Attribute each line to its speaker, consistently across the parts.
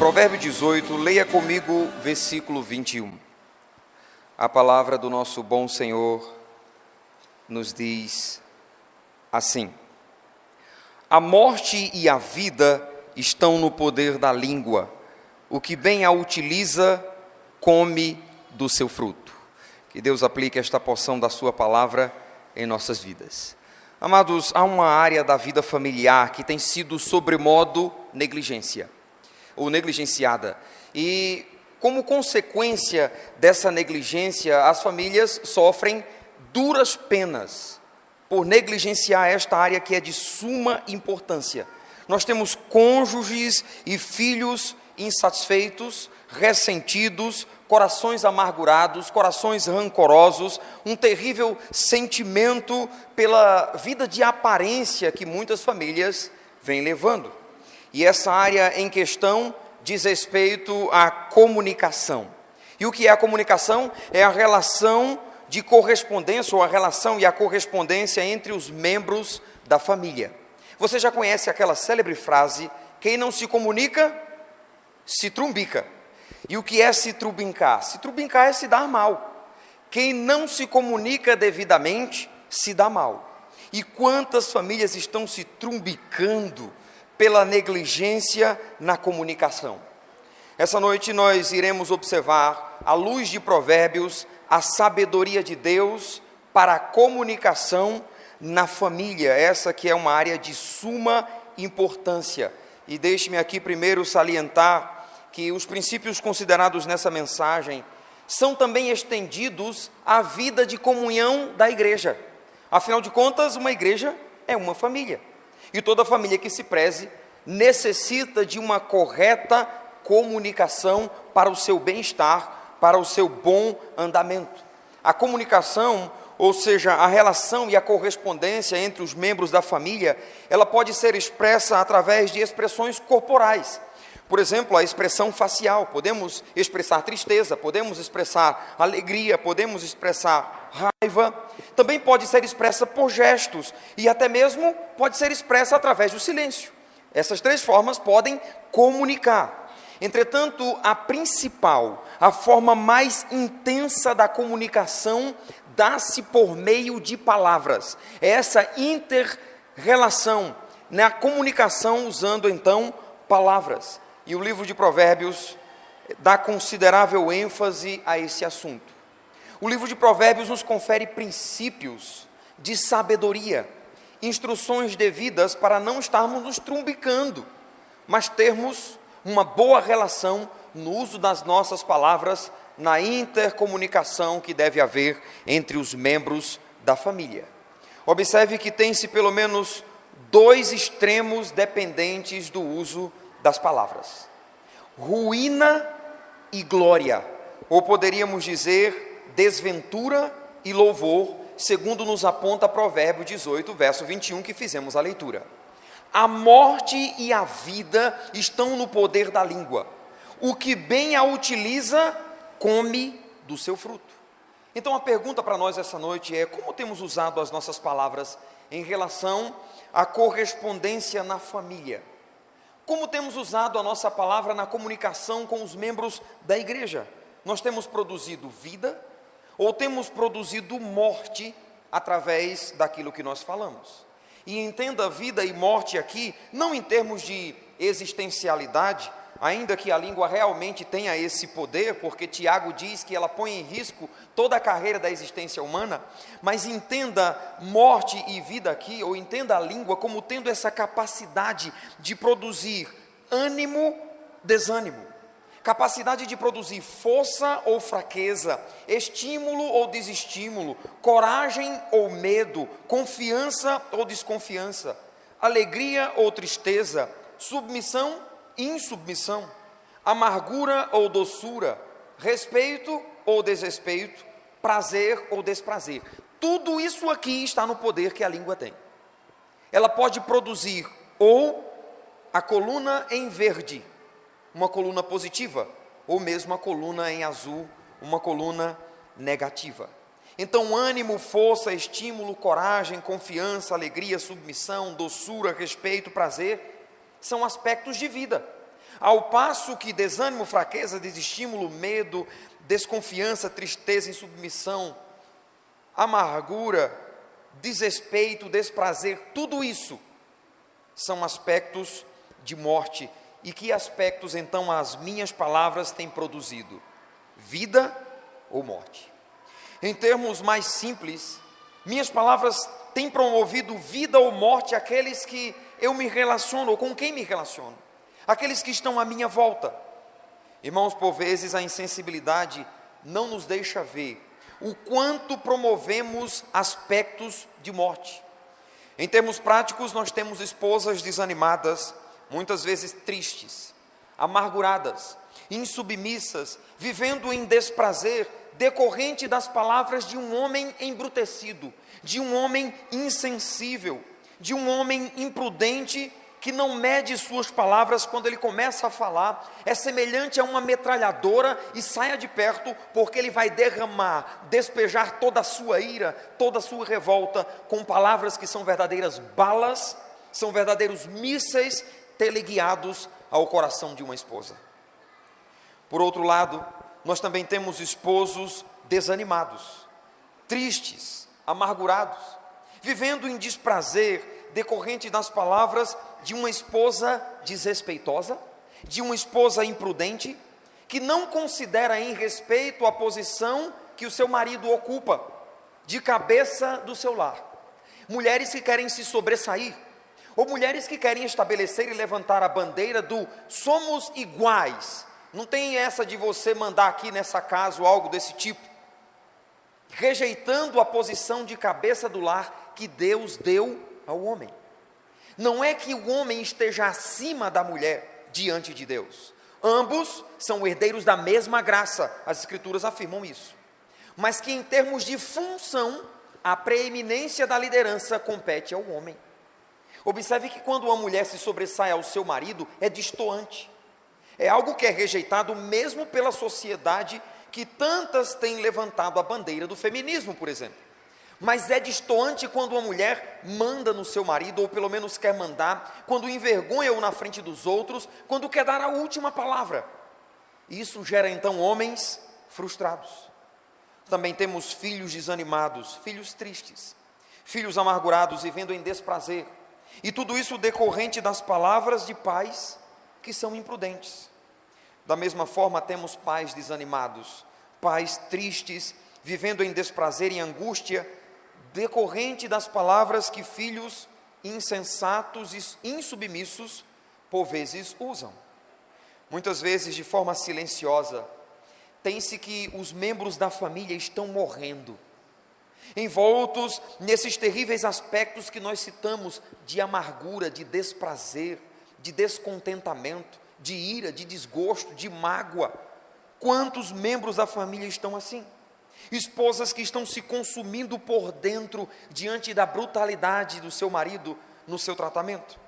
Speaker 1: Provérbio 18, leia comigo versículo 21. A palavra do nosso bom Senhor nos diz assim: a morte e a vida estão no poder da língua, o que bem a utiliza, come do seu fruto. Que Deus aplique esta porção da sua palavra em nossas vidas. Amados, há uma área da vida familiar que tem sido sobremodo negligenciada. E como consequência dessa negligência, as famílias sofrem duras penas por negligenciar esta área que é de suma importância. Nós temos cônjuges e filhos insatisfeitos, ressentidos, corações amargurados, corações rancorosos, um terrível sentimento pela vida de aparência que muitas famílias vêm levando. E essa área em questão diz respeito à comunicação. E o que é a comunicação? É a relação de correspondência, ou a relação e a correspondência entre os membros da família. Você já conhece aquela célebre frase: quem não se comunica, se trumbica. E o que é se trumbicar? Se trumbicar é se dar mal. Quem não se comunica devidamente, se dá mal. E quantas famílias estão se trumbicando pela negligência na comunicação? Essa noite nós iremos observar, à luz de Provérbios, a sabedoria de Deus para a comunicação na família, essa que é uma área de suma importância. E deixe-me aqui primeiro salientar que os princípios considerados nessa mensagem são também estendidos à vida de comunhão da igreja. Afinal de contas, uma igreja é uma família. E toda família que se preze necessita de uma correta comunicação para o seu bem-estar, para o seu bom andamento. A comunicação, ou seja, a relação e a correspondência entre os membros da família, ela pode ser expressa através de expressões corporais. Por exemplo, a expressão facial. Podemos expressar tristeza, podemos expressar alegria, podemos expressar raiva. Também pode ser expressa por gestos e até mesmo pode ser expressa através do silêncio. Essas três formas podem comunicar. Entretanto, a principal, a forma mais intensa da comunicação dá-se por meio de palavras. É essa inter-relação na comunicação usando então palavras. E o livro de Provérbios dá considerável ênfase a esse assunto. O livro de Provérbios nos confere princípios de sabedoria, instruções devidas para não estarmos nos trumbicando, mas termos uma boa relação no uso das nossas palavras, na intercomunicação que deve haver entre os membros da família. Observe que tem-se pelo menos dois extremos dependentes do uso das palavras: ruína e glória, ou poderíamos dizer desventura e louvor, segundo nos aponta Provérbio 18, verso 21, que fizemos a leitura. A morte e a vida estão no poder da língua. O que bem a utiliza, come do seu fruto. Então a pergunta para nós essa noite é: como temos usado as nossas palavras em relação à correspondência na família? Como temos usado a nossa palavra na comunicação com os membros da igreja? Nós temos produzido vida ou temos produzido morte através daquilo que nós falamos? E entenda vida e morte aqui, não em termos de existencialidade, ainda que a língua realmente tenha esse poder, porque Tiago diz que ela põe em risco toda a carreira da existência humana, mas entenda morte e vida aqui, ou entenda a língua como tendo essa capacidade de produzir ânimo, desânimo, capacidade de produzir força ou fraqueza, estímulo ou desestímulo, coragem ou medo, confiança ou desconfiança, alegria ou tristeza, submissão insubmissão, amargura ou doçura, respeito ou desrespeito, prazer ou desprazer. Tudo isso aqui está no poder que a língua tem. Ela pode produzir ou a coluna em verde, uma coluna positiva, ou mesmo a coluna em azul, uma coluna negativa. Então, ânimo, força, estímulo, coragem, confiança, alegria, submissão, doçura, respeito, prazer, são aspectos de vida. Ao passo que desânimo, fraqueza, desestímulo, medo, desconfiança, tristeza, insubmissão, amargura, desrespeito, desprazer, tudo isso são aspectos de morte. E que aspectos então as minhas palavras têm produzido? Vida ou morte? Em termos mais simples, minhas palavras têm promovido vida ou morte àqueles que eu me relaciono, ou com quem me relaciono, aqueles que estão à minha volta. Irmãos, por vezes a insensibilidade não nos deixa ver o quanto promovemos aspectos de morte. Em termos práticos, nós temos esposas desanimadas, muitas vezes tristes, amarguradas, insubmissas, vivendo em desprazer, decorrente das palavras de um homem embrutecido, de um homem insensível, de um homem imprudente, que não mede suas palavras. Quando ele começa a falar, é semelhante a uma metralhadora, e saia de perto, porque ele vai derramar, despejar toda a sua ira, toda a sua revolta, com palavras que são verdadeiras balas, são verdadeiros mísseis, teleguiados ao coração de uma esposa. Por outro lado, nós também temos esposos desanimados, tristes, amargurados, vivendo em desprazer, decorrente das palavras de uma esposa desrespeitosa, de uma esposa imprudente, que não considera em respeito a posição que o seu marido ocupa, de cabeça do seu lar. Mulheres que querem se sobressair, ou mulheres que querem estabelecer e levantar a bandeira do somos iguais. Não tem essa de você mandar aqui nessa casa ou algo desse tipo, rejeitando a posição de cabeça do lar que Deus deu ao homem. Não é que o homem esteja acima da mulher diante de Deus. Ambos são herdeiros da mesma graça, as Escrituras afirmam isso. Mas que em termos de função, a preeminência da liderança compete ao homem. Observe que quando uma mulher se sobressai ao seu marido, é destoante. É algo que é rejeitado mesmo pela sociedade, que tantas têm levantado a bandeira do feminismo, por exemplo. Mas é destoante quando uma mulher manda no seu marido, ou pelo menos quer mandar, quando envergonha-o na frente dos outros, quando quer dar a última palavra. Isso gera então homens frustrados. Também temos filhos desanimados, filhos tristes, filhos amargurados, vivendo em desprazer. E tudo isso decorrente das palavras de pais que são imprudentes. Da mesma forma, temos pais desanimados, pais tristes, vivendo em desprazer e angústia, decorrente das palavras que filhos insensatos e insubmissos, por vezes, usam. Muitas vezes, de forma silenciosa, tem-se que os membros da família estão morrendo, envoltos nesses terríveis aspectos que nós citamos, de amargura, de desprazer, de descontentamento, de ira, de desgosto, de mágoa. Quantos membros da família estão assim? Esposas que estão se consumindo por dentro diante da brutalidade do seu marido no seu tratamento.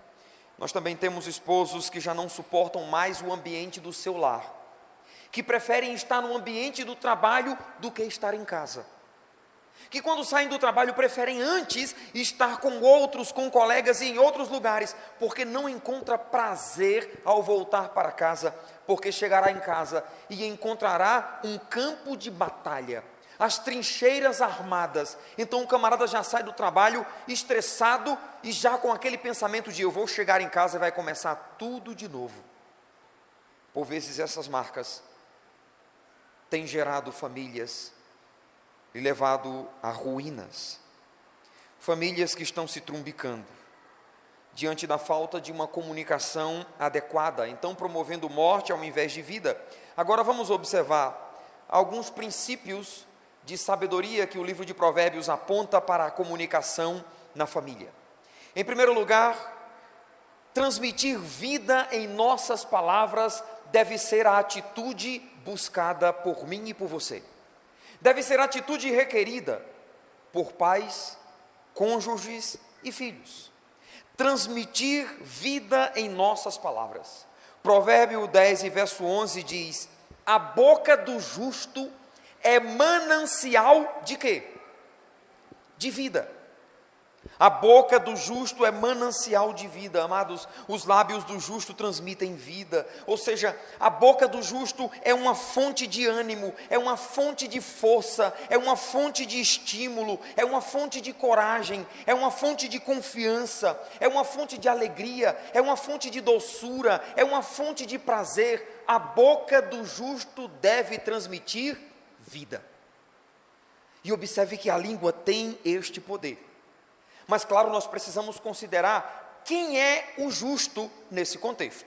Speaker 1: Nós também temos esposos que já não suportam mais o ambiente do seu lar, que preferem estar no ambiente do trabalho do que estar em casa, que quando saem do trabalho preferem antes estar com outros, com colegas e em outros lugares, porque não encontra prazer ao voltar para casa, porque chegará em casa e encontrará um campo de batalha, as trincheiras armadas. Então o camarada já sai do trabalho estressado e já com aquele pensamento de eu vou chegar em casa e vai começar tudo de novo. Por vezes essas marcas têm gerado famílias e levado a ruínas. Famílias que estão se trumbicando diante da falta de uma comunicação adequada, então promovendo morte ao invés de vida. Agora vamos observar alguns princípios de sabedoria que o livro de Provérbios aponta para a comunicação na família. Em primeiro lugar, transmitir vida em nossas palavras deve ser a atitude buscada por mim e por você. Deve ser a atitude requerida por pais, cônjuges e filhos. Transmitir vida em nossas palavras. Provérbio 10 e verso 11 diz: a boca do justo é manancial de quê? De vida. A boca do justo é manancial de vida, amados. Os lábios do justo transmitem vida. Ou seja, a boca do justo é uma fonte de ânimo, é uma fonte de força, é uma fonte de estímulo, é uma fonte de coragem, é uma fonte de confiança, é uma fonte de alegria, é uma fonte de doçura, é uma fonte de prazer. A boca do justo deve transmitir vida. E observe que a língua tem este poder. Mas claro, nós precisamos considerar quem é o justo nesse contexto.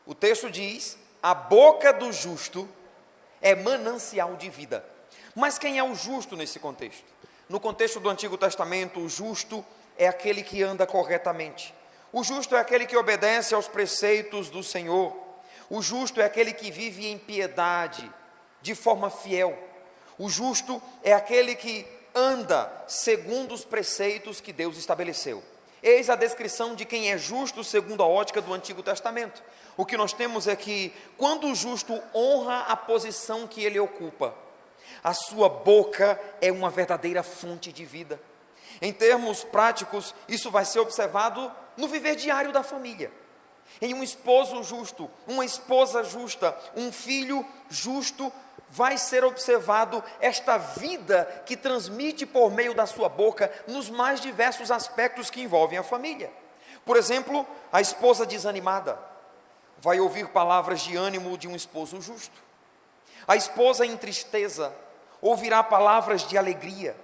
Speaker 1: O texto diz, a boca do justo é manancial de vida. Mas quem é o justo nesse contexto? No contexto do Antigo Testamento, o justo é aquele que anda corretamente. O justo é aquele que obedece aos preceitos do Senhor. O justo é aquele que vive em piedade, de forma fiel. O justo é aquele que anda segundo os preceitos que Deus estabeleceu. Eis a descrição de quem é justo segundo a ótica do Antigo Testamento. O que nós temos é que, quando o justo honra a posição que ele ocupa, a sua boca é uma verdadeira fonte de vida. Em termos práticos, isso vai ser observado no viver diário da família. Em um esposo justo, uma esposa justa, um filho justo, vai ser observado esta vida que transmite por meio da sua boca nos mais diversos aspectos que envolvem a família. Por exemplo, a esposa desanimada vai ouvir palavras de ânimo de um esposo justo. A esposa em tristeza ouvirá palavras de alegria.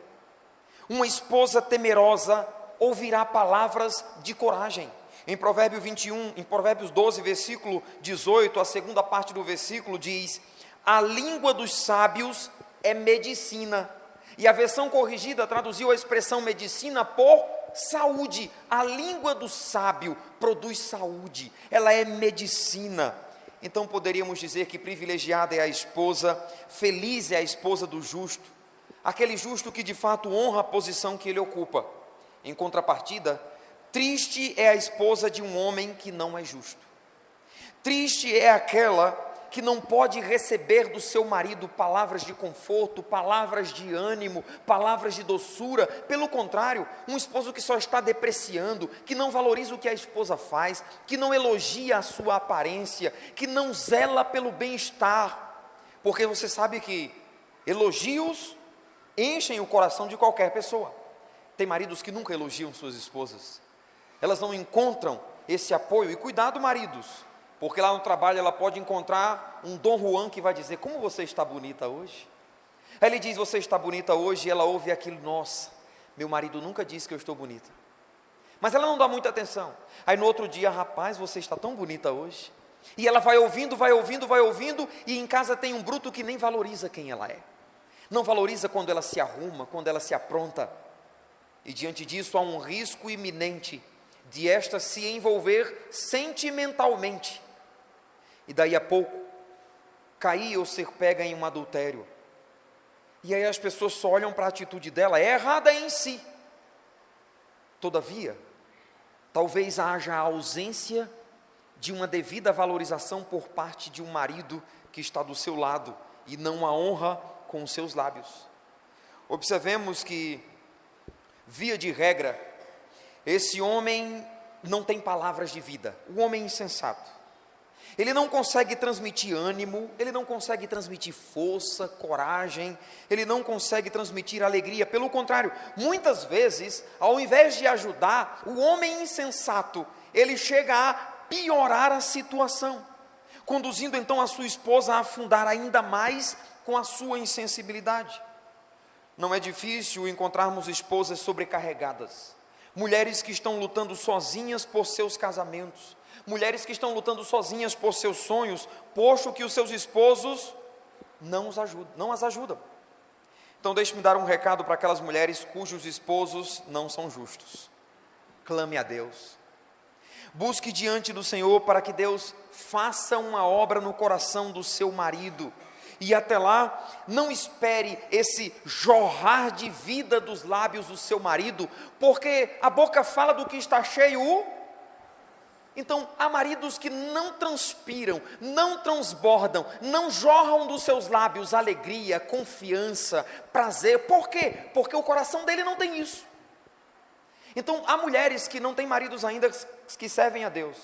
Speaker 1: Uma esposa temerosa ouvirá palavras de coragem. Em Provérbios 21, em Provérbios 12, versículo 18, a segunda parte do versículo diz: a língua dos sábios é medicina. E a versão corrigida traduziu a expressão medicina por saúde. A língua do sábio produz saúde, ela é medicina. Então poderíamos dizer que privilegiada é a esposa, feliz é a esposa do justo, aquele justo que de fato honra a posição que ele ocupa. Em contrapartida, triste é a esposa de um homem que não é justo. Triste é aquela que não pode receber do seu marido palavras de conforto, palavras de ânimo, palavras de doçura. Pelo contrário, um esposo que só está depreciando, que não valoriza o que a esposa faz, que não elogia a sua aparência, que não zela pelo bem-estar. Porque você sabe que elogios enchem o coração de qualquer pessoa. Tem maridos que nunca elogiam suas esposas. Elas não encontram esse apoio. E cuidado, maridos, porque lá no trabalho ela pode encontrar um Dom Juan que vai dizer: como você está bonita hoje? Aí ele diz: você está bonita hoje, e ela ouve aquilo: nossa, meu marido nunca disse que eu estou bonita. Mas ela não dá muita atenção. Aí no outro dia: rapaz, você está tão bonita hoje. E ela vai ouvindo, vai ouvindo, vai ouvindo, e em casa tem um bruto que nem valoriza quem ela é. Não valoriza quando ela se arruma, quando ela se apronta. E diante disso há um risco iminente de esta se envolver sentimentalmente. E daí a pouco, cair ou ser pega em um adultério. E aí as pessoas só olham para a atitude dela, é errada em si. Todavia, talvez haja a ausência de uma devida valorização por parte de um marido que está do seu lado, e não a honra com os seus lábios. Observemos que, via de regra, esse homem não tem palavras de vida, o homem insensato. Ele não consegue transmitir ânimo, ele não consegue transmitir força, coragem, ele não consegue transmitir alegria. Pelo contrário, muitas vezes, ao invés de ajudar, o homem insensato, ele chega a piorar a situação, conduzindo então a sua esposa a afundar ainda mais com a sua insensibilidade. Não é difícil encontrarmos esposas sobrecarregadas, mulheres que estão lutando sozinhas por seus casamentos, mulheres que estão lutando sozinhas por seus sonhos, posto que os seus esposos não as ajudam. Então deixe-me dar um recado para aquelas mulheres cujos esposos não são justos. Clame a Deus. Busque diante do Senhor para que Deus faça uma obra no coração do seu marido. E até lá, não espere esse jorrar de vida dos lábios do seu marido, porque a boca fala do que está cheio. Então, há maridos que não transpiram, não transbordam, não jorram dos seus lábios alegria, confiança, prazer. Por quê? Porque o coração dele não tem isso. Então, há mulheres que não têm maridos ainda que servem a Deus.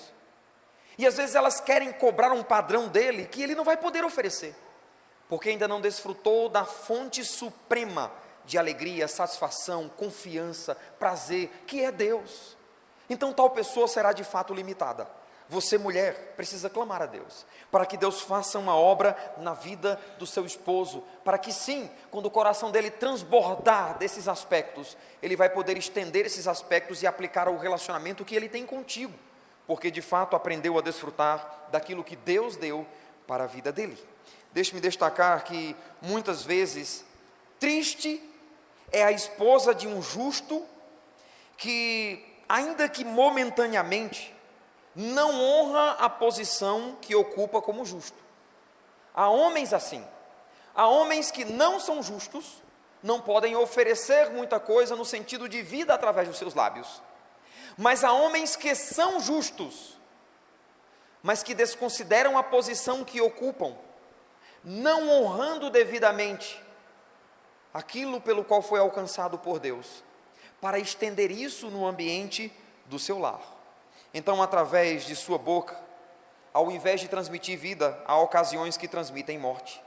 Speaker 1: E às vezes elas querem cobrar um padrão dele que ele não vai poder oferecer, porque ainda não desfrutou da fonte suprema de alegria, satisfação, confiança, prazer, que é Deus. Então tal pessoa será de fato limitada. Você, mulher, precisa clamar a Deus, para que Deus faça uma obra na vida do seu esposo, para que sim, quando o coração dele transbordar desses aspectos, ele vai poder estender esses aspectos e aplicar ao relacionamento que ele tem contigo, porque de fato aprendeu a desfrutar daquilo que Deus deu para a vida dele. Deixe-me destacar que muitas vezes, triste é a esposa de um justo que, ainda que momentaneamente, não honra a posição que ocupa como justo. Há homens assim, há homens que não são justos, não podem oferecer muita coisa no sentido de vida através dos seus lábios, mas há homens que são justos, mas que desconsideram a posição que ocupam, não honrando devidamente aquilo pelo qual foi alcançado por Deus, para estender isso no ambiente do seu lar. Então, através de sua boca, ao invés de transmitir vida, há ocasiões que transmitem morte.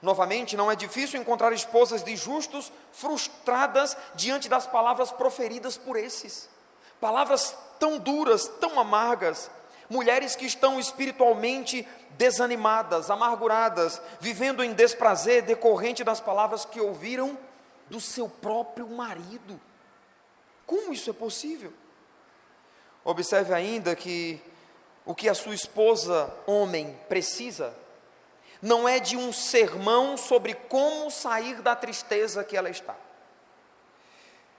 Speaker 1: Novamente, não é difícil encontrar esposas de justos frustradas diante das palavras proferidas por esses. Palavras tão duras, tão amargas. Mulheres que estão espiritualmente desanimadas, amarguradas, vivendo em desprazer decorrente das palavras que ouviram do seu próprio marido. Como isso é possível? Observe ainda que o que a sua esposa, homem, precisa, não é de um sermão sobre como sair da tristeza que ela está.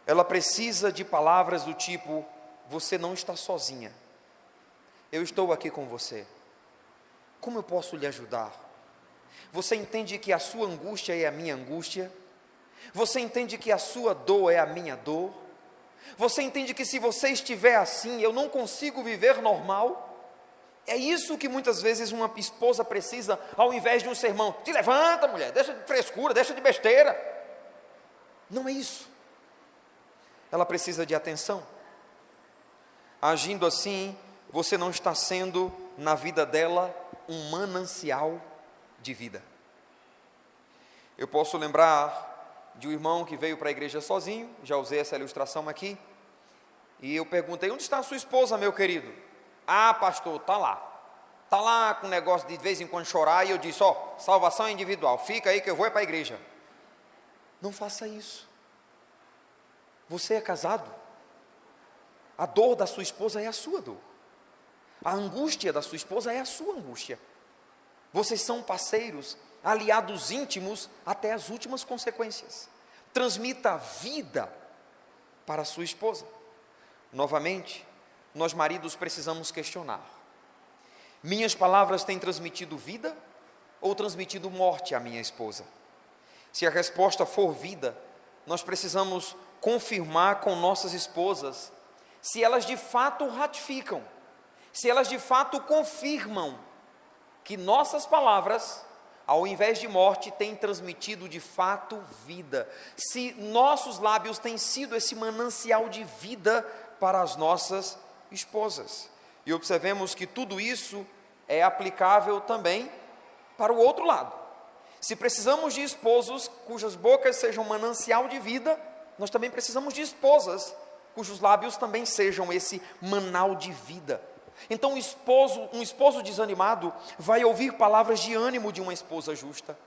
Speaker 1: Ela precisa de palavras do tipo: você não está sozinha, eu estou aqui com você, como eu posso lhe ajudar? Você entende que a sua angústia é a minha angústia? Você entende que a sua dor é a minha dor? Você entende que se você estiver assim, eu não consigo viver normal? É isso que muitas vezes uma esposa precisa, ao invés de um sermão: te levanta, mulher, deixa de frescura, deixa de besteira. Não é isso. Ela precisa de atenção. Agindo assim, você não está sendo, na vida dela, um manancial de vida. Eu posso lembrar de um irmão que veio para a igreja sozinho, já usei essa ilustração aqui, e eu perguntei: onde está a sua esposa, meu querido? Ah, pastor, está lá com o negócio de vez em quando chorar, e eu disse: ó, salvação individual, fica aí que eu vou para a igreja. Não faça isso. Você é casado, a dor da sua esposa é a sua dor, a angústia da sua esposa é a sua angústia. Vocês são parceiros, aliados íntimos até as últimas consequências. Transmita vida para a sua esposa. Novamente, nós maridos precisamos questionar: minhas palavras têm transmitido vida ou transmitido morte à minha esposa? Se a resposta for vida, nós precisamos confirmar com nossas esposas se elas de fato ratificam, se elas de fato confirmam que nossas palavras, ao invés de morte, têm transmitido de fato vida, se nossos lábios têm sido esse manancial de vida para as nossas esposas. E observemos que tudo isso é aplicável também para o outro lado. Se precisamos de esposos cujas bocas sejam manancial de vida, nós também precisamos de esposas cujos lábios também sejam esse manal de vida. Então um esposo desanimado vai ouvir palavras de ânimo de uma esposa justa.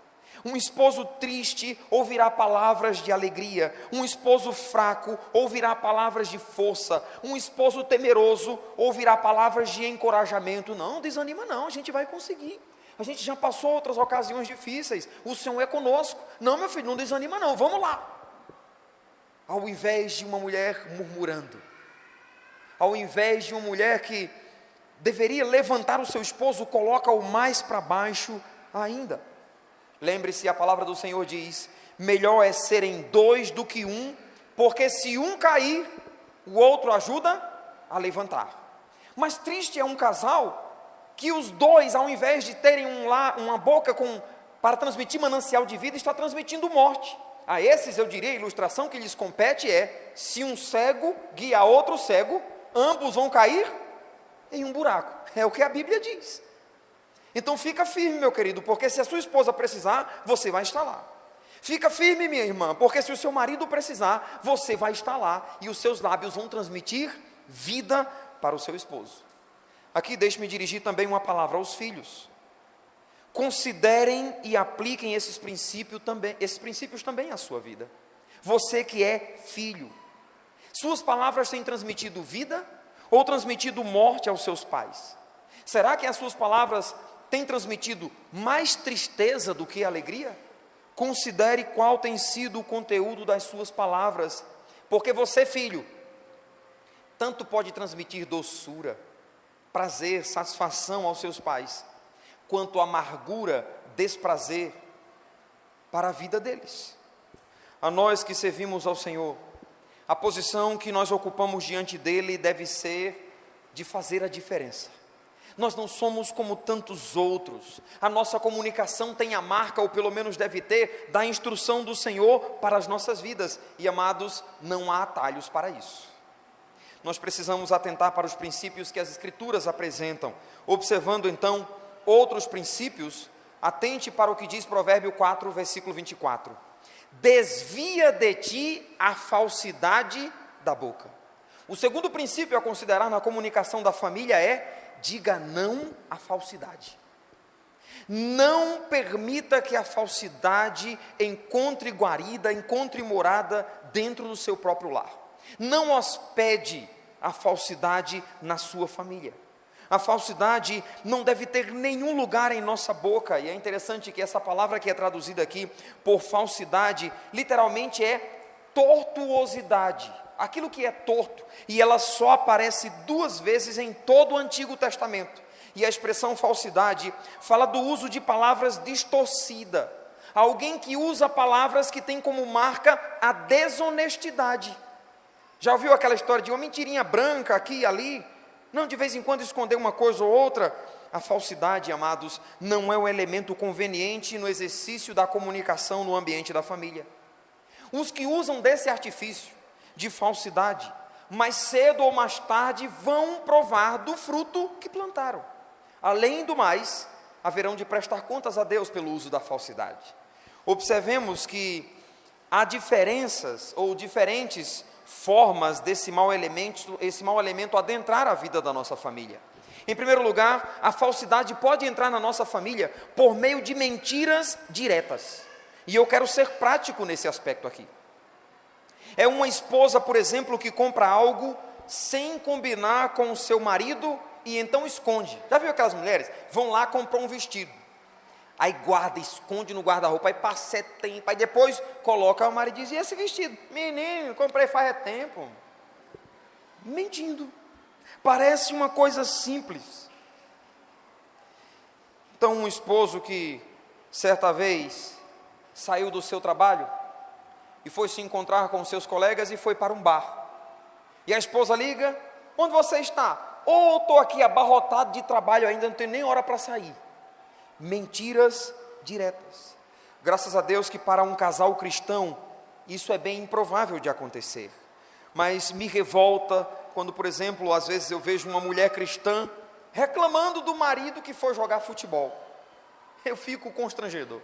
Speaker 1: Um esposo triste ouvirá palavras de alegria. Um esposo fraco ouvirá palavras de força. Um esposo temeroso ouvirá palavras de encorajamento. Não desanima não, a gente vai conseguir. A gente já passou outras ocasiões difíceis, o Senhor é conosco. Não, meu filho, não desanima não, vamos lá. Ao invés de uma mulher murmurando, ao invés de uma mulher que deveria levantar o seu esposo, coloca-o mais para baixo ainda. Lembre-se, a palavra do Senhor diz: melhor é serem dois do que um, porque se um cair, o outro ajuda a levantar. Mas triste é um casal que os dois, ao invés de terem uma boca para transmitir manancial de vida, está transmitindo morte. A esses, eu diria, a ilustração que lhes compete é: se um cego guiar outro cego, ambos vão cair em um buraco. É o que a Bíblia diz. Então fica firme, meu querido, porque se a sua esposa precisar, você vai estar lá. Fica firme, minha irmã, porque se o seu marido precisar, você vai estar lá, e os seus lábios vão transmitir vida para o seu esposo. Aqui deixe-me dirigir também uma palavra aos filhos. Considerem e apliquem esses princípios também à sua vida. Você que é filho, suas palavras têm transmitido vida ou transmitido morte aos seus pais? Será que as suas palavras têm transmitido mais tristeza do que alegria? Considere qual tem sido o conteúdo das suas palavras, porque você, filho, tanto pode transmitir doçura, prazer, satisfação aos seus pais, quanto amargura, desprazer para a vida deles. A nós que servimos ao Senhor, a posição que nós ocupamos diante dele deve ser de fazer a diferença. Nós não somos como tantos outros. A nossa comunicação tem a marca, ou pelo menos deve ter, da instrução do Senhor para as nossas vidas. E, amados, não há atalhos para isso. Nós precisamos atentar para os princípios que as Escrituras apresentam. Observando então outros princípios, atente para o que diz Provérbio 4, versículo 24. Desvia de ti a falsidade da boca. O segundo princípio a considerar na comunicação da família é: diga não à falsidade. Não permita que a falsidade encontre guarida, encontre morada dentro do seu próprio lar. Não hospede a falsidade na sua família. A falsidade não deve ter nenhum lugar em nossa boca. E é interessante que essa palavra que é traduzida aqui por falsidade, literalmente é tortuosidade. Aquilo que é torto, e ela só aparece 2 vezes em todo o Antigo Testamento. E a expressão falsidade fala do uso de palavras distorcidas. Alguém que usa palavras que tem como marca a desonestidade. Já ouviu aquela história de uma mentirinha branca aqui e ali? Não, de vez em quando esconder uma coisa ou outra. A falsidade, amados, não é um elemento conveniente no exercício da comunicação no ambiente da família. Os que usam desse artifício de falsidade, mais cedo ou mais tarde vão provar do fruto que plantaram. Além do mais, haverão de prestar contas a Deus pelo uso da falsidade. Observemos que há diferenças ou diferentes formas desse mau elemento adentrar a vida da nossa família. Em primeiro lugar, a falsidade pode entrar na nossa família por meio de mentiras diretas. E eu quero ser prático nesse aspecto aqui. É uma esposa, por exemplo, que compra algo sem combinar com o seu marido e então esconde. Já viu aquelas mulheres? Vão lá comprar um vestido. Aí guarda, esconde no guarda-roupa, aí passa tempo, aí depois coloca o marido e diz: e esse vestido? Menino, comprei faz tempo. Mentindo. Parece uma coisa simples. Então um esposo que certa vez saiu do seu trabalho e foi se encontrar com seus colegas e foi para um bar. E a esposa liga: onde você está? Ou estou aqui abarrotado de trabalho ainda, não tenho nem hora para sair. Mentiras diretas. Graças a Deus que para um casal cristão isso é bem improvável de acontecer. Mas me revolta quando, por exemplo, às vezes eu vejo uma mulher cristã reclamando do marido que foi jogar futebol. Eu fico constrangido.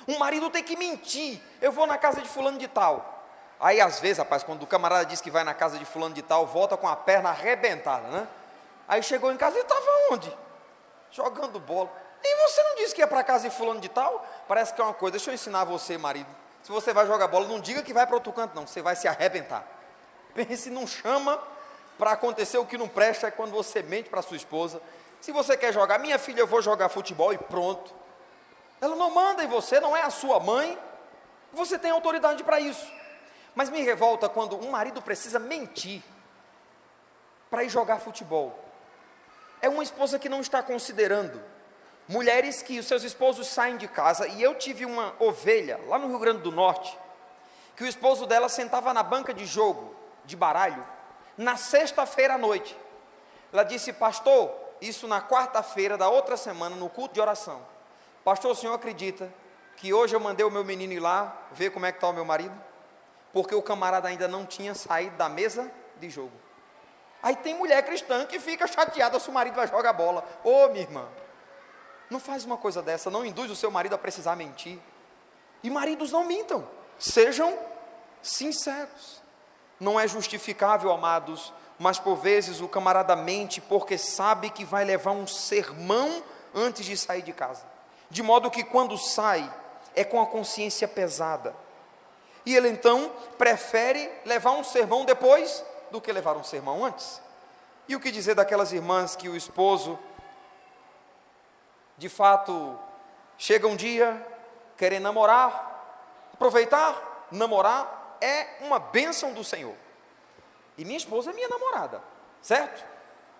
Speaker 1: Um marido tem que mentir: eu vou na casa de fulano de tal. Aí às vezes, rapaz, quando o camarada diz que vai na casa de fulano de tal, volta com a perna arrebentada, né? Aí chegou em casa e estava onde? Jogando bola. E você não disse que ia para casa de fulano de tal? Parece que é uma coisa. Deixa eu ensinar você, marido. Se você vai jogar bola, não diga que vai para outro canto, não. Você vai se arrebentar. Pense, não chama para acontecer o que não presta, é quando você mente para sua esposa. Se você quer jogar: minha filha, eu vou jogar futebol, e pronto. Ela não manda em você, não é a sua mãe. Você tem autoridade para isso. Mas me revolta quando um marido precisa mentir para ir jogar futebol. É uma esposa que não está considerando. Mulheres que os seus esposos saem de casa, e eu tive uma ovelha lá no Rio Grande do Norte, que o esposo dela sentava na banca de jogo, de baralho, na sexta-feira à noite. Ela disse: pastor, isso na quarta-feira da outra semana, no culto de oração: pastor, o senhor acredita que hoje eu mandei o meu menino ir lá ver como é que está o meu marido, porque o camarada ainda não tinha saído da mesa de jogo. Aí tem mulher cristã que fica chateada se o marido vai jogar bola. Ô, minha irmã, não faz uma coisa dessa, não induz o seu marido a precisar mentir. E maridos não mintam, sejam sinceros. Não é justificável, amados, mas por vezes o camarada mente porque sabe que vai levar um sermão antes de sair de casa. De modo que quando sai, é com a consciência pesada. E ele então prefere levar um sermão depois do que levar um sermão antes. E o que dizer daquelas irmãs que o esposo, de fato, chega um dia, querem namorar, aproveitar, namorar, é uma bênção do Senhor. E minha esposa é minha namorada, certo?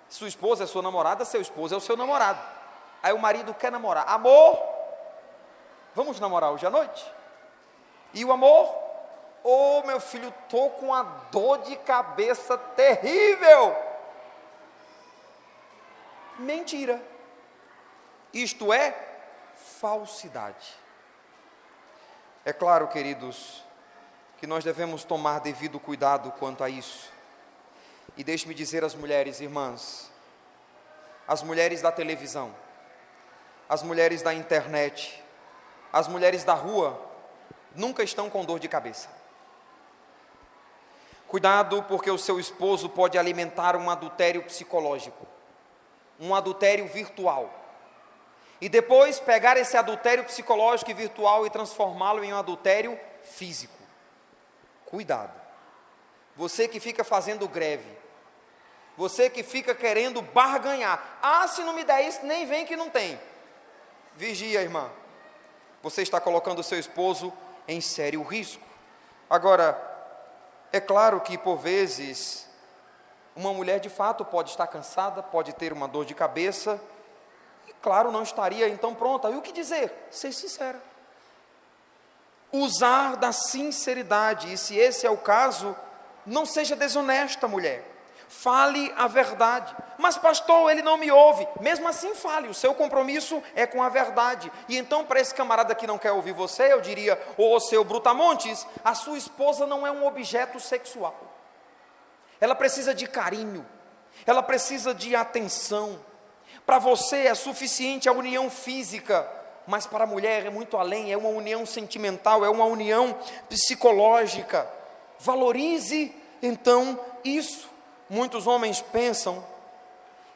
Speaker 1: Sua esposa é sua namorada, seu esposo é o seu namorado. Aí o marido quer namorar. Amor, vamos namorar hoje à noite? E o amor? Ô, meu filho, estou com uma dor de cabeça terrível. Mentira. Isto é falsidade. É claro, queridos, que nós devemos tomar devido cuidado quanto a isso. E deixe-me dizer às mulheres, irmãs, as mulheres da televisão, as mulheres da internet, as mulheres da rua, nunca estão com dor de cabeça. Cuidado, porque o seu esposo pode alimentar um adultério psicológico, um adultério virtual, e depois pegar esse adultério psicológico e virtual e transformá-lo em um adultério físico. Cuidado. Você que fica fazendo greve, você que fica querendo barganhar, se não me der isso, nem vem que não tem. Vigia, irmã, você está colocando o seu esposo em sério risco. Agora, é claro que por vezes, uma mulher de fato pode estar cansada, pode ter uma dor de cabeça, e claro, não estaria então pronta. E o que dizer? Ser sincera. Usar da sinceridade, e se esse é o caso, não seja desonesta, mulher. Fale a verdade. Mas pastor, ele não me ouve. Mesmo assim fale, o seu compromisso é com a verdade. E então para esse camarada que não quer ouvir você, eu diria: ô seu brutamontes, a sua esposa não é um objeto sexual. Ela precisa de carinho, ela precisa de atenção. Para você é suficiente a união física, mas para a mulher é muito além, é uma união sentimental, é uma união psicológica. Valorize então isso. Muitos homens pensam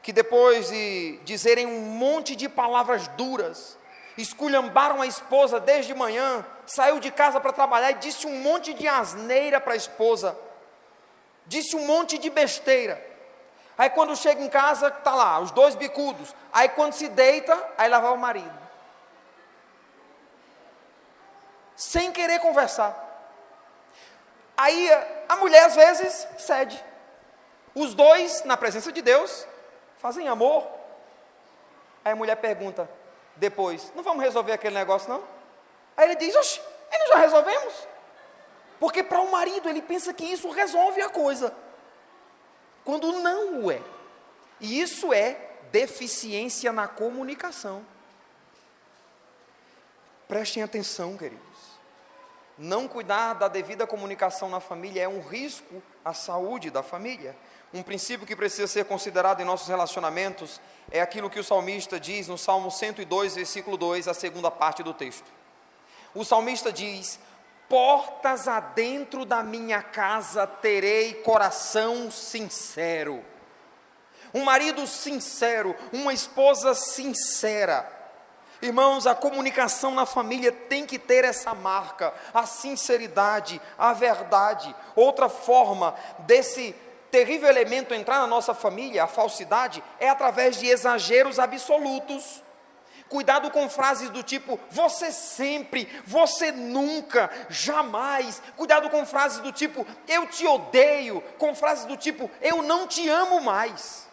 Speaker 1: que depois de dizerem um monte de palavras duras, esculhambaram a esposa desde manhã, saiu de casa para trabalhar e disse um monte de asneira para a esposa, disse um monte de besteira. Aí quando chega em casa, está lá, os dois bicudos. Aí quando se deita, aí lá vai o marido, sem querer conversar. Aí a mulher às vezes cede. Os dois, na presença de Deus, fazem amor. Aí a mulher pergunta depois: não vamos resolver aquele negócio não? Aí ele diz: oxe, e nós já resolvemos? Porque para o marido ele pensa que isso resolve a coisa, quando não o é. E isso é deficiência na comunicação. Prestem atenção, queridos. Não cuidar da devida comunicação na família é um risco à saúde da família. Um princípio que precisa ser considerado em nossos relacionamentos é aquilo que o salmista diz no Salmo 102, versículo 2, a segunda parte do texto. O salmista diz: portas adentro da minha casa terei coração sincero. Um marido sincero, uma esposa sincera. Irmãos, a comunicação na família tem que ter essa marca, a sinceridade, a verdade. Outra forma desse terrível elemento entrar na nossa família, a falsidade, é através de exageros absolutos. Cuidado com frases do tipo: você sempre, você nunca, jamais. Cuidado com frases do tipo: eu te odeio. Com frases do tipo: eu não te amo mais.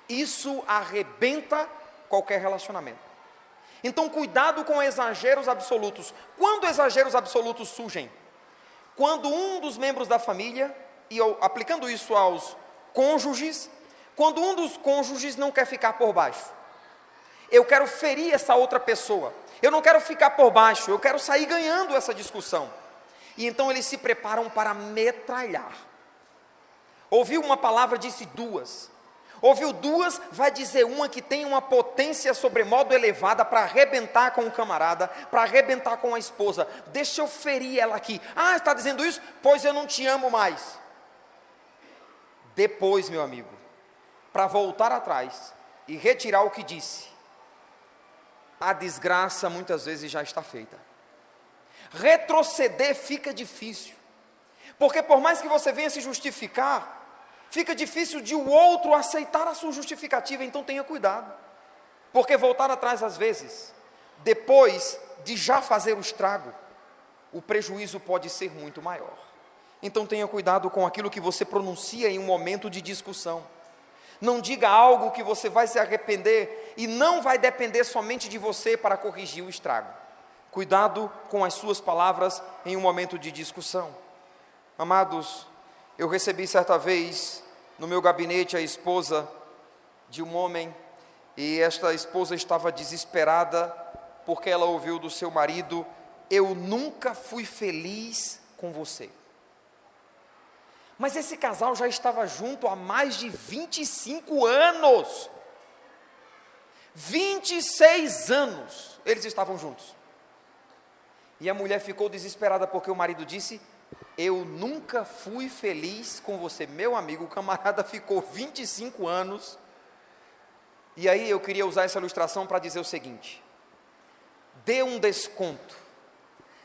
Speaker 1: Isso arrebenta qualquer relacionamento. Então cuidado com exageros absolutos. Quando exageros absolutos surgem? Quando um dos membros da família, e aplicando isso aos cônjuges, quando um dos cônjuges não quer ficar por baixo. Eu quero ferir essa outra pessoa. Eu não quero ficar por baixo, eu quero sair ganhando essa discussão. E então eles se preparam para metralhar. Ouviu uma palavra, disse duas. Ouviu duas, vai dizer uma que tem uma potência sobremodo elevada para arrebentar com o camarada, para arrebentar com a esposa. Deixa eu ferir ela aqui. Ah, está dizendo isso? Pois eu não te amo mais. Depois, meu amigo, para voltar atrás e retirar o que disse, a desgraça muitas vezes já está feita. Retroceder fica difícil, porque por mais que você venha se justificar, fica difícil de o outro aceitar a sua justificativa. Então tenha cuidado, porque voltar atrás às vezes, depois de já fazer o estrago, o prejuízo pode ser muito maior. Então tenha cuidado com aquilo que você pronuncia em um momento de discussão. Não diga algo que você vai se arrepender e não vai depender somente de você para corrigir o estrago. Cuidado com as suas palavras em um momento de discussão. Amados, eu recebi certa vez no meu gabinete a esposa de um homem, e esta esposa estava desesperada porque ela ouviu do seu marido: eu nunca fui feliz com você. Mas esse casal já estava junto há mais de 25 anos. 26 anos eles estavam juntos. E a mulher ficou desesperada porque o marido disse: eu nunca fui feliz com você. Meu amigo, o camarada ficou 25 anos. E aí eu queria usar essa ilustração para dizer o seguinte: dê um desconto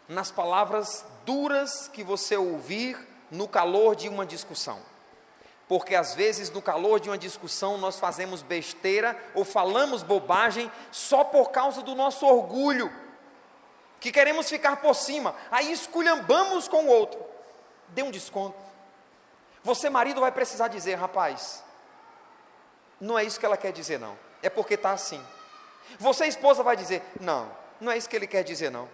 Speaker 1: nas palavras duras que você ouvir no calor de uma discussão, porque às vezes no calor de uma discussão nós fazemos besteira ou falamos bobagem só por causa do nosso orgulho, que queremos ficar por cima, aí esculhambamos com o outro. Dê um desconto. Você, marido, vai precisar dizer: rapaz, não é isso que ela quer dizer não, é porque está assim. Você, esposa, vai dizer: não, não é isso que ele quer dizer não,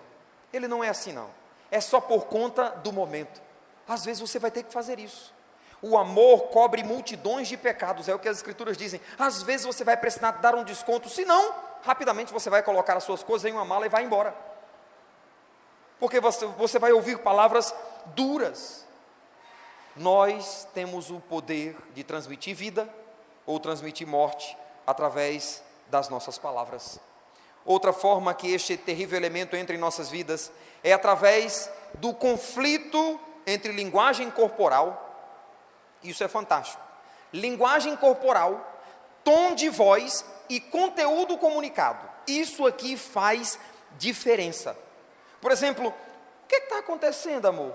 Speaker 1: ele não é assim não, é só por conta do momento. Às vezes você vai ter que fazer isso. O amor cobre multidões de pecados, é o que as escrituras dizem. Às vezes você vai precisar dar um desconto, senão, rapidamente você vai colocar as suas coisas em uma mala e vai embora. Porque você vai ouvir palavras duras. Nós temos o poder de transmitir vida ou transmitir morte através das nossas palavras. Outra forma que este terrível elemento entra em nossas vidas é através do conflito entre linguagem corporal. Isso é fantástico. Linguagem corporal, tom de voz e conteúdo comunicado. Isso aqui faz diferença. Por exemplo: o que está acontecendo, amor?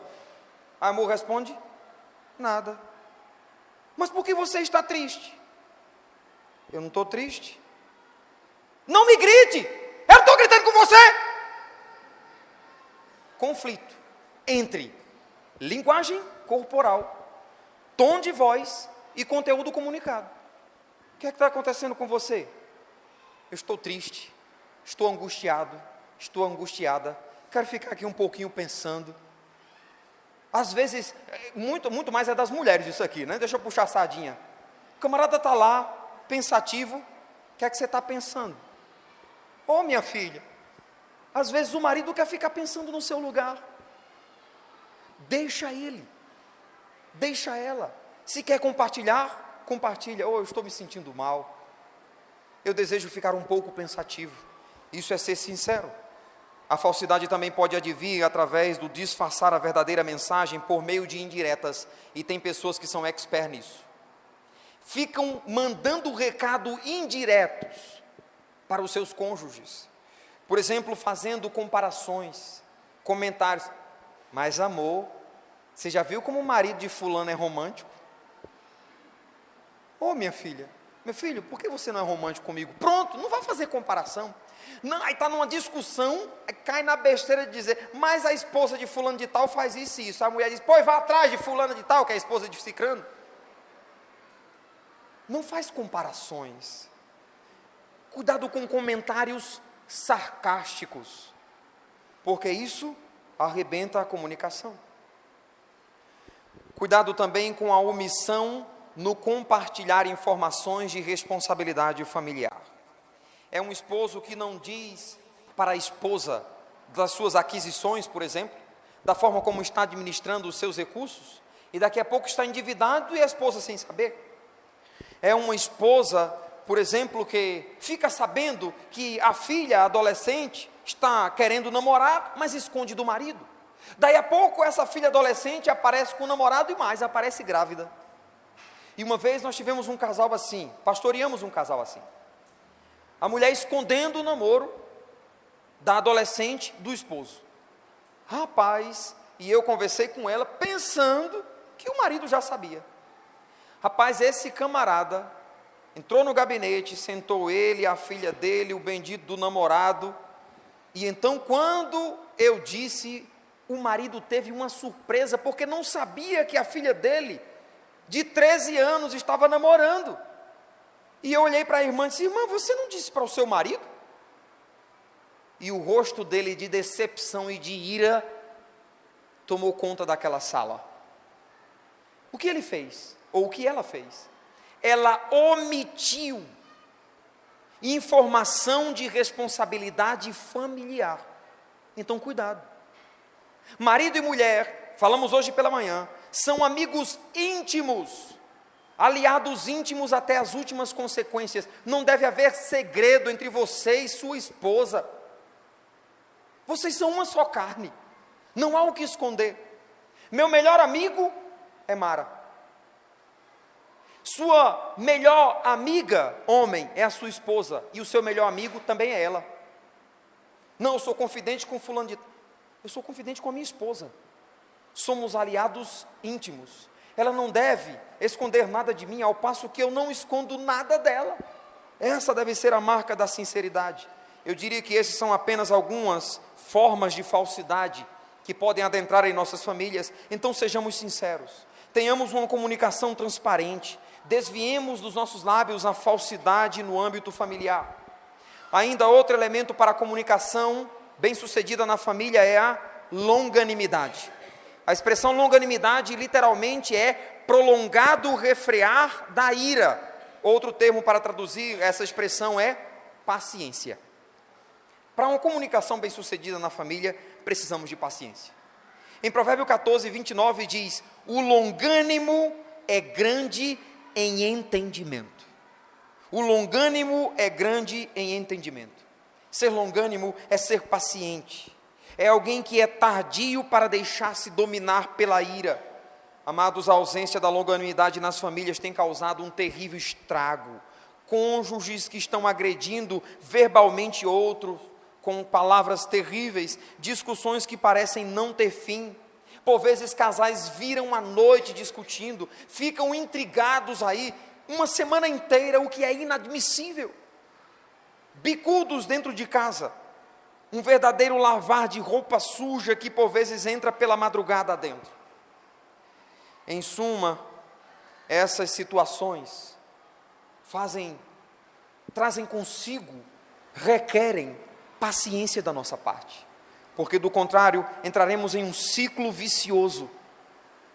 Speaker 1: A amor responde: nada. Mas por que você está triste? Eu não estou triste. Não me grite, eu não estou gritando com você. Conflito entre linguagem corporal, tom de voz e conteúdo comunicado. O que é que está acontecendo com você? Eu estou triste, estou angustiado, estou angustiada, quero ficar aqui um pouquinho pensando. Às vezes, muito mais é das mulheres isso aqui, né? Deixa eu puxar a sardinha. O camarada está lá, pensativo. O que é que você está pensando? Ô, minha filha, às vezes o marido quer ficar pensando no seu lugar. Deixa ele, deixa ela. Se quer compartilhar, compartilha. Eu estou me sentindo mal, eu desejo ficar um pouco pensativo. Isso é ser sincero. A falsidade também pode advir através do disfarçar a verdadeira mensagem por meio de indiretas, e tem pessoas que são expert nisso. Ficam mandando recado indiretos para os seus cônjuges. Por exemplo, fazendo comparações, comentários. Mas amor, você já viu como o marido de fulano é romântico? Ô, minha filha, meu filho, por que você não é romântico comigo? Pronto, não vai fazer comparação. Não, aí está numa discussão, aí cai na besteira de dizer: mas a esposa de fulano de tal faz isso e isso. A mulher diz: pois vá atrás de fulano de tal, que é a esposa de cicrano. Não faz comparações. Cuidado com comentários sarcásticos, porque isso arrebenta a comunicação. Cuidado também com a omissão no compartilhar informações de responsabilidade familiar. É um esposo que não diz para a esposa das suas aquisições, por exemplo, da forma como está administrando os seus recursos, e daqui a pouco está endividado e a esposa sem saber. É uma esposa, por exemplo, que fica sabendo que a filha adolescente está querendo namorar, mas esconde do marido. Daí a pouco essa filha adolescente aparece com o namorado e mais, aparece grávida. E uma vez nós tivemos um casal assim, pastoreamos um casal assim. A mulher escondendo o namoro da adolescente do esposo. Rapaz, e eu conversei com ela pensando que o marido já sabia. Rapaz, esse camarada entrou no gabinete, sentou ele, a filha dele, o bendito do namorado. E então quando eu disse, o marido teve uma surpresa, porque não sabia que a filha dele, de 13 anos, estava namorando. E eu olhei para a irmã e disse, irmã, você não disse para o seu marido? E o rosto dele de decepção e de ira tomou conta daquela sala. O que ele fez? Ou o que ela fez? Ela omitiu informação de responsabilidade familiar. Então cuidado. Marido e mulher, falamos hoje pela manhã, são amigos íntimos, aliados íntimos até as últimas consequências. Não deve haver segredo entre você e sua esposa. Vocês são uma só carne, não há o que esconder. Meu melhor amigo é Mara. Sua melhor amiga, homem, é a sua esposa, e o seu melhor amigo também é ela. Não, eu sou confidente com fulano de... Eu sou confidente com a minha esposa. Somos aliados íntimos. Ela não deve esconder nada de mim, ao passo que eu não escondo nada dela. Essa deve ser a marca da sinceridade. Eu diria que esses são apenas algumas formas de falsidade que podem adentrar em nossas famílias. Então sejamos sinceros, tenhamos uma comunicação transparente, desviemos dos nossos lábios a falsidade no âmbito familiar. Ainda outro elemento para a comunicação bem-sucedida na família é a longanimidade. A expressão longanimidade literalmente é prolongado refrear da ira. Outro termo para traduzir essa expressão é paciência. Para uma comunicação bem-sucedida na família, precisamos de paciência. Em Provérbio 14, 29 diz, o longânimo é grande em entendimento. O longânimo é grande em entendimento. Ser longânimo é ser paciente. É alguém que é tardio para deixar-se dominar pela ira. Amados, a ausência da longanimidade nas famílias tem causado um terrível estrago. Cônjuges que estão agredindo verbalmente outros, com palavras terríveis, discussões que parecem não ter fim. Por vezes casais viram a noite discutindo, ficam intrigados aí, uma semana inteira, o que é inadmissível. Bicudos dentro de casa, um verdadeiro lavar de roupa suja que por vezes entra pela madrugada dentro. Em suma, essas situações trazem consigo, requerem paciência da nossa parte, porque do contrário, entraremos em um ciclo vicioso,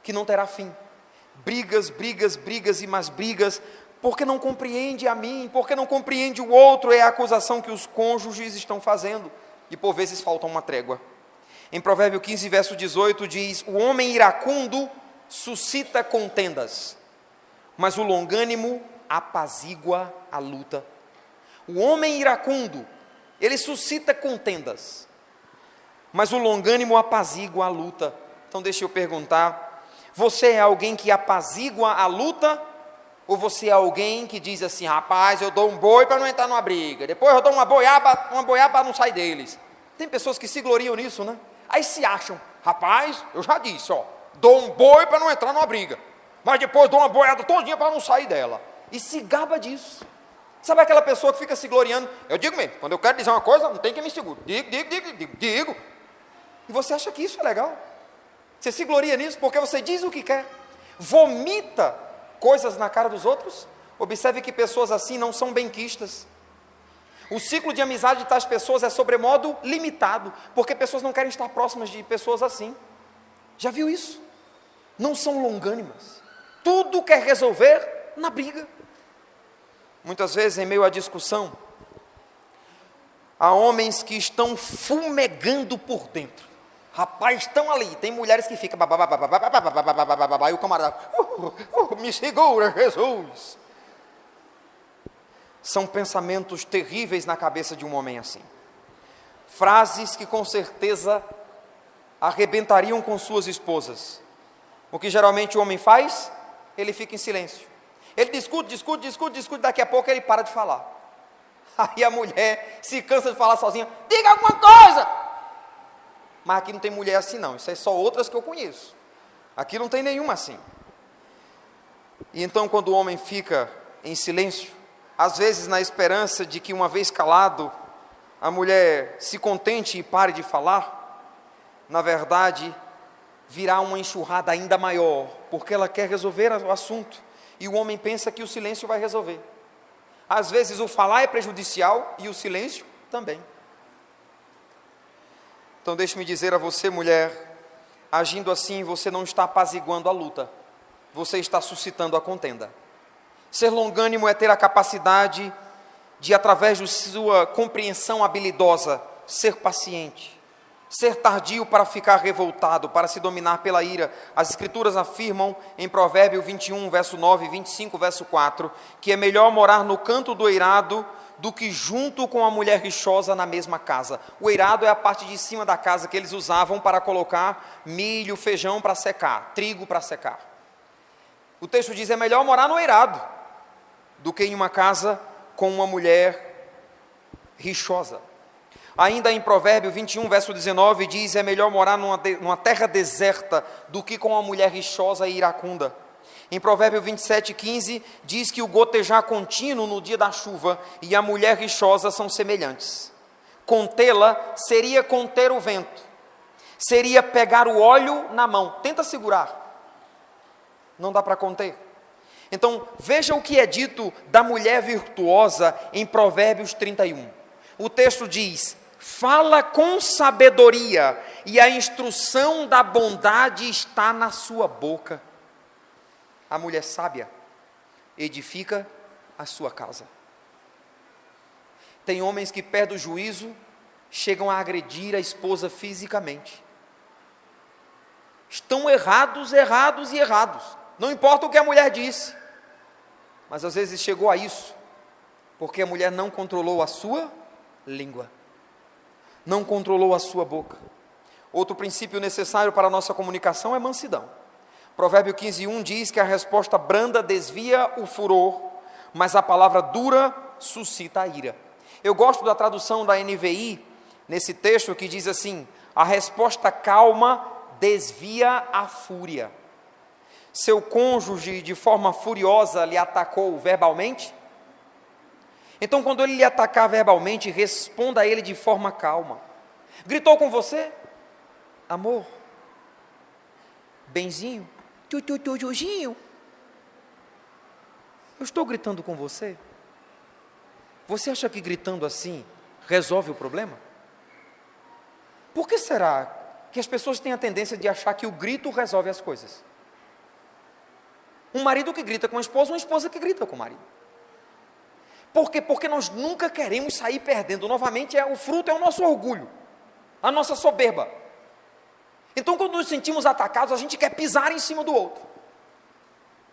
Speaker 1: que não terá fim. Brigas, brigas, brigas e mais brigas, porque não compreende a mim, porque não compreende o outro, é a acusação que os cônjuges estão fazendo, e por vezes falta uma trégua. Em Provérbio 15, verso 18 diz, o homem iracundo suscita contendas, mas o longânimo apazigua a luta. O homem iracundo, ele suscita contendas, mas o longânimo apazigua a luta. Então deixa eu perguntar, você é alguém que apazigua a luta, ou você é alguém que diz assim, rapaz, eu dou um boi para não entrar numa briga, depois eu dou uma boiaba para não sair deles? Tem pessoas que se gloriam nisso, né? Aí se acham, rapaz, eu já disse, dou um boi para não entrar numa briga, mas depois dou uma boiada todinha para não sair dela, e se gaba disso. Sabe aquela pessoa que fica se gloriando? Eu digo mesmo, quando eu quero dizer uma coisa, não tem quem me segure. Digo. E você acha que isso é legal? Você se gloria nisso porque você diz o que quer. Vomita coisas na cara dos outros. Observe que pessoas assim não são benquistas. O ciclo de amizade de tais pessoas é sobremodo limitado, porque pessoas não querem estar próximas de pessoas assim. Já viu isso? Não são longânimas. Tudo quer resolver na briga. Muitas vezes, em meio à discussão, Há homens que estão fumegando por dentro. Rapaz, estão ali. Tem mulheres que ficam e o camarada, me segura, Jesus. São pensamentos terríveis na cabeça de um homem assim. Frases que com certeza arrebentariam com suas esposas. O que geralmente o homem faz? Ele fica em silêncio. Ele discute, daqui a pouco ele para de falar. Aí a mulher se cansa de falar sozinha, diga alguma coisa! Mas aqui não tem mulher assim não, isso é só outras que eu conheço. Aqui não tem nenhuma assim. E então quando o homem fica em silêncio, às vezes na esperança de que uma vez calado, a mulher se contente e pare de falar, na verdade, virá uma enxurrada ainda maior, porque ela quer resolver o assunto, e o homem pensa que o silêncio vai resolver. Às vezes o falar é prejudicial, e o silêncio também. Então deixe-me dizer a você, mulher, agindo assim, você não está apaziguando a luta, você está suscitando a contenda. Ser longânimo é ter a capacidade de, através de sua compreensão habilidosa, ser paciente. Ser tardio para ficar revoltado, para se dominar pela ira. As Escrituras afirmam em Provérbio 21, verso 9, 25, verso 4, que é melhor morar no canto do eirado do que junto com a mulher rixosa na mesma casa. O eirado é a parte de cima da casa que eles usavam para colocar milho, feijão para secar, trigo para secar. O texto diz, é melhor morar no eirado do que em uma casa com uma mulher rixosa. Ainda em Provérbio 21, verso 19, diz, é melhor morar numa terra deserta do que com uma mulher rixosa e iracunda. Em Provérbio 27, 15, diz que o gotejar contínuo no dia da chuva e a mulher rixosa são semelhantes. Contê-la seria conter o vento, seria pegar o óleo na mão, tenta segurar, não dá para conter. Então, veja o que é dito da mulher virtuosa em Provérbios 31. O texto diz, fala com sabedoria, e a instrução da bondade está na sua boca. A mulher sábia edifica a sua casa. Tem homens que perdem o juízo, chegam a agredir a esposa fisicamente. Estão errados. Não importa o que a mulher disse, mas às vezes chegou a isso, porque a mulher não controlou a sua língua, não controlou a sua boca. Outro princípio necessário para a nossa comunicação é mansidão. Provérbio 15:1 diz que a resposta branda desvia o furor, mas a palavra dura suscita a ira. Eu gosto da tradução da NVI, nesse texto que diz assim, a resposta calma desvia a fúria. Seu cônjuge de forma furiosa lhe atacou verbalmente? Então quando ele lhe atacar verbalmente, responda a ele de forma calma. Gritou com você? Amor, benzinho, tchutchutchuzinho, eu estou gritando com você? Você acha que gritando assim resolve o problema? Por que será que as pessoas têm a tendência de achar que o grito resolve as coisas? Um marido que grita com a esposa, uma esposa que grita com o marido. Por quê? Porque nós nunca queremos sair perdendo. Novamente, o fruto é o nosso orgulho, a nossa soberba. Então, quando nos sentimos atacados, a gente quer pisar em cima do outro.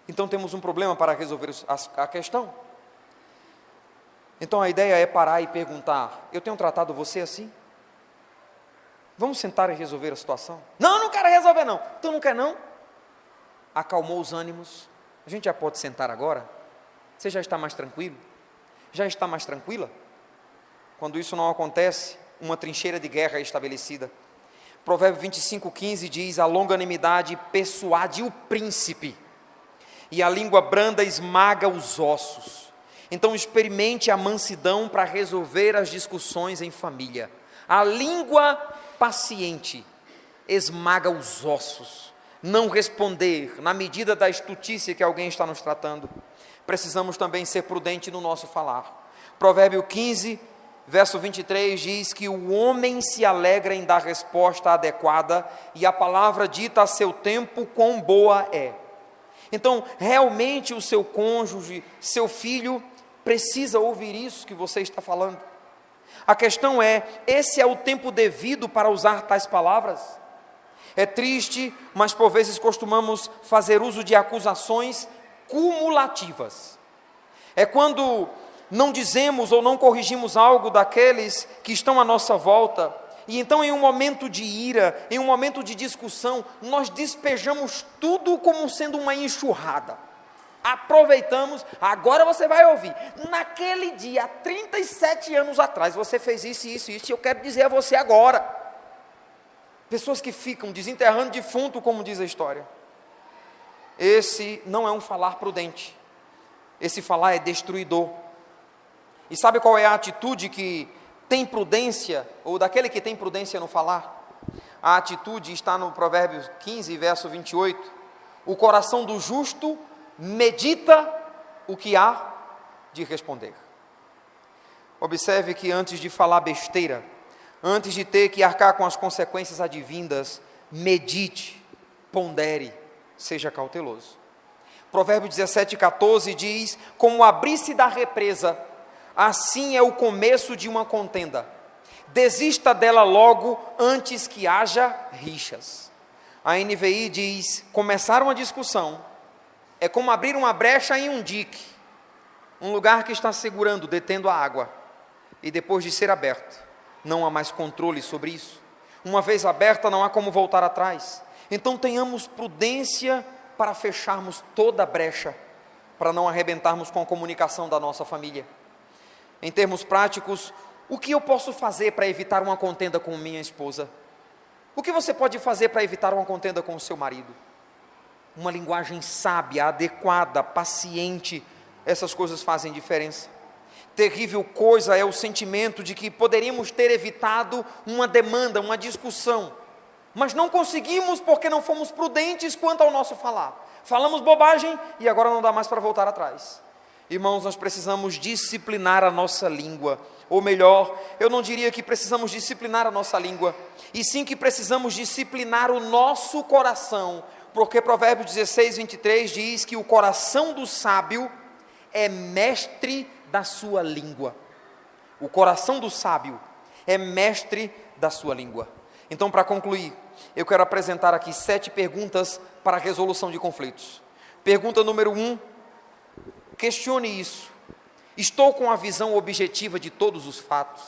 Speaker 1: Então, temos um problema para resolver a questão. Então, a ideia é parar e perguntar, eu tenho tratado você assim? Vamos sentar e resolver a situação? Não quero resolver não. Tu não quer não? Acalmou os ânimos. A gente já pode sentar agora? Você já está mais tranquilo? Já está mais tranquila? Quando isso não acontece, uma trincheira de guerra é estabelecida. Provérbio 25:15 diz, a longanimidade persuade o príncipe, e a língua branda esmaga os ossos. Então experimente a mansidão para resolver as discussões em família. A língua paciente esmaga os ossos. Não responder na medida da estutícia que alguém está nos tratando. Precisamos também ser prudentes no nosso falar. Provérbio 15, verso 23 diz que o homem se alegra em dar resposta adequada e a palavra dita a seu tempo quão boa é. Então, realmente o seu cônjuge, seu filho, precisa ouvir isso que você está falando. A questão é, esse é o tempo devido para usar tais palavras? É triste, mas por vezes costumamos fazer uso de acusações cumulativas. É quando não dizemos ou não corrigimos algo daqueles que estão à nossa volta, e então em um momento de ira, em um momento de discussão, nós despejamos tudo como sendo uma enxurrada. Aproveitamos, agora você vai ouvir, naquele dia, há 37 anos atrás, você fez isso, isso, isso, e eu quero dizer a você agora. Pessoas que ficam desenterrando defunto, como diz a história. Esse não é um falar prudente, esse falar é destruidor. E sabe qual é a atitude que tem prudência, ou daquele que tem prudência no falar? A atitude está no Provérbios 15, verso 28. O coração do justo medita o que há de responder. Observe que antes de falar besteira, antes de ter que arcar com as consequências advindas, medite, pondere, seja cauteloso. Provérbio 17:14 diz: como abrir-se da represa, assim é o começo de uma contenda. Desista dela logo, antes que haja rixas. A NVI diz: começar uma discussão é como abrir uma brecha em um dique, um lugar que está segurando, detendo a água, e depois de ser aberto, não há mais controle sobre isso. Uma vez aberta, não há como voltar atrás. Então tenhamos prudência para fecharmos toda a brecha, para não arrebentarmos com a comunicação da nossa família. Em termos práticos, o que eu posso fazer para evitar uma contenda com minha esposa? O que você pode fazer para evitar uma contenda com o seu marido? Uma linguagem sábia, adequada, paciente, essas coisas fazem diferença. Terrível coisa é o sentimento de que poderíamos ter evitado uma demanda, uma discussão, mas não conseguimos porque não fomos prudentes quanto ao nosso falar. Falamos bobagem e agora não dá mais para voltar atrás. Irmãos, nós precisamos disciplinar a nossa língua, ou melhor, eu não diria que precisamos disciplinar a nossa língua, e sim que precisamos disciplinar o nosso coração, porque Provérbios 16:23 diz que o coração do sábio é mestre da sua língua. O coração do sábio é mestre da sua língua. Então, para concluir, eu quero apresentar aqui 7 perguntas para a resolução de conflitos. Pergunta número 1, questione isso. Estou com a visão objetiva de todos os fatos?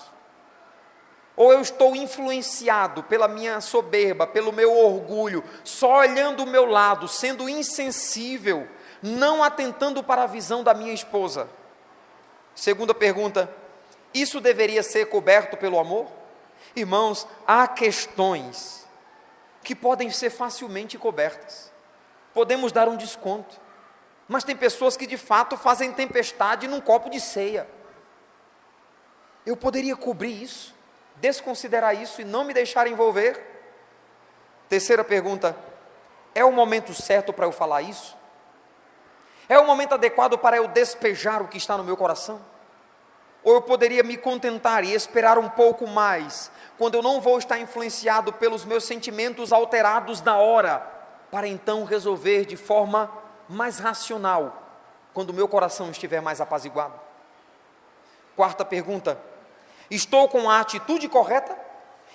Speaker 1: Ou eu estou influenciado pela minha soberba, pelo meu orgulho, só olhando o meu lado, sendo insensível, não atentando para a visão da minha esposa? Segunda pergunta, isso deveria ser coberto pelo amor? Irmãos, há questões que podem ser facilmente cobertas. Podemos dar um desconto, mas tem pessoas que de fato fazem tempestade num copo de ceia. Eu poderia cobrir isso, desconsiderar isso e não me deixar envolver? Terceira pergunta, é o momento certo para eu falar isso? É o momento adequado para eu despejar o que está no meu coração? Ou eu poderia me contentar e esperar um pouco mais, quando eu não vou estar influenciado pelos meus sentimentos alterados da hora, para então resolver de forma mais racional, quando o meu coração estiver mais apaziguado? Quarta pergunta, estou com a atitude correta?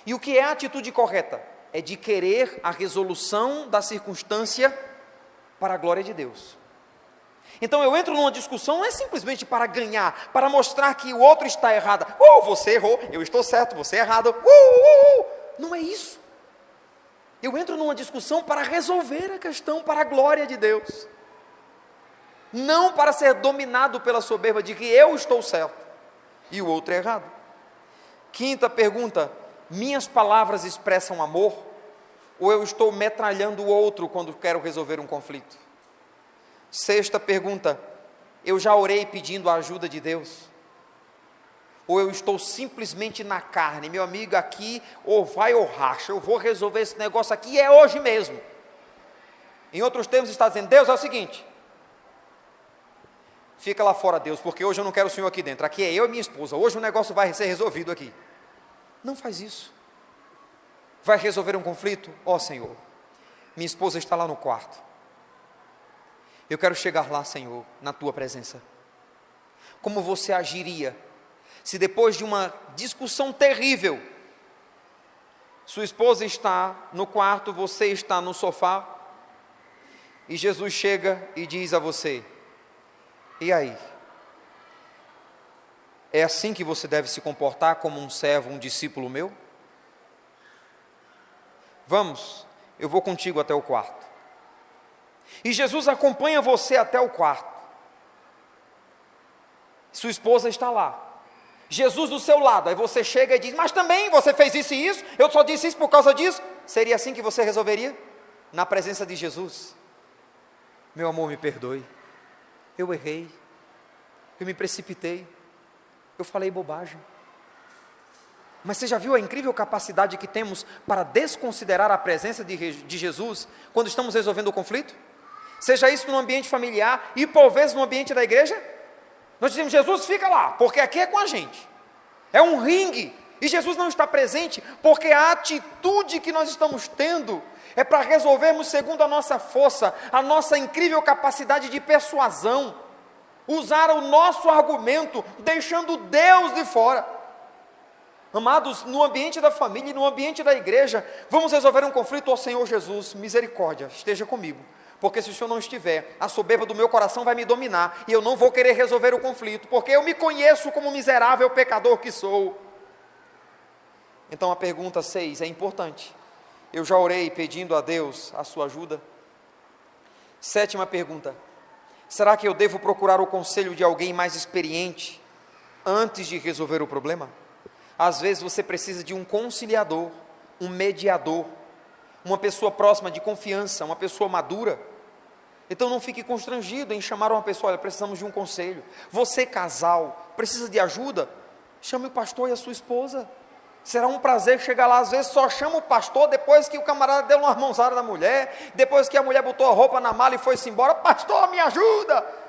Speaker 1: E o que é a atitude correta? É de querer a resolução da circunstância para a glória de Deus. Então eu entro numa discussão, não é simplesmente para ganhar, para mostrar que o outro está errado. Você errou, eu estou certo, você é errado. Não é isso. Eu entro numa discussão para resolver a questão para a glória de Deus. Não para ser dominado pela soberba de que eu estou certo e o outro é errado. Quinta pergunta, minhas palavras expressam amor? Ou eu estou metralhando o outro quando quero resolver um conflito? Sexta pergunta, eu já orei pedindo a ajuda de Deus? Ou eu estou simplesmente na carne, meu amigo, aqui, ou vai ou racha, eu vou resolver esse negócio aqui, é hoje mesmo. Em outros termos está dizendo, Deus, é o seguinte, fica lá fora, Deus, porque hoje eu não quero o Senhor aqui dentro, aqui é eu e minha esposa, hoje o negócio vai ser resolvido aqui. Não faz isso. Vai resolver um conflito? Senhor, minha esposa está lá no quarto, eu quero chegar lá, Senhor, na Tua presença. Como você agiria Se depois de uma discussão terrível, sua esposa está no quarto, você está no sofá, e Jesus chega e diz a você: e aí? É assim que você deve se comportar como um servo, um discípulo meu? Vamos, eu vou contigo até o quarto. E Jesus acompanha você até o quarto. Sua esposa está lá. Jesus do seu lado. Aí você chega e diz: mas também você fez isso e isso, eu só disse isso por causa disso. Seria assim que você resolveria? Na presença de Jesus: meu amor, me perdoe, eu errei, eu me precipitei, eu falei bobagem. Mas você já viu a incrível capacidade que temos para desconsiderar a presença de Jesus quando estamos resolvendo o conflito? Seja isso no ambiente familiar e por vezes no ambiente da igreja. Nós dizemos: Jesus, fica lá, porque aqui é com a gente. É um ringue, e Jesus não está presente, porque a atitude que nós estamos tendo é para resolvermos segundo a nossa força, a nossa incrível capacidade de persuasão, usar o nosso argumento, deixando Deus de fora. Amados, no ambiente da família e no ambiente da igreja, vamos resolver um conflito. Ó Senhor Jesus, misericórdia, esteja comigo, porque se o Senhor não estiver, a soberba do meu coração vai me dominar, e eu não vou querer resolver o conflito, porque eu me conheço como miserável pecador que sou. Então a pergunta 6 é importante. Eu já orei pedindo a Deus a sua ajuda. 7ª pergunta: será que eu devo procurar o conselho de alguém mais experiente antes de resolver o problema? Às vezes você precisa de um conciliador, um mediador, uma pessoa próxima de confiança, uma pessoa madura. Então não fique constrangido em chamar uma pessoa: olha, precisamos de um conselho. Você, casal, precisa de ajuda? Chame o pastor e a sua esposa. Será um prazer chegar lá. Às vezes só chama o pastor depois que o camarada deu uma mãozada na mulher, depois que a mulher botou a roupa na mala e foi-se embora: pastor, me ajuda.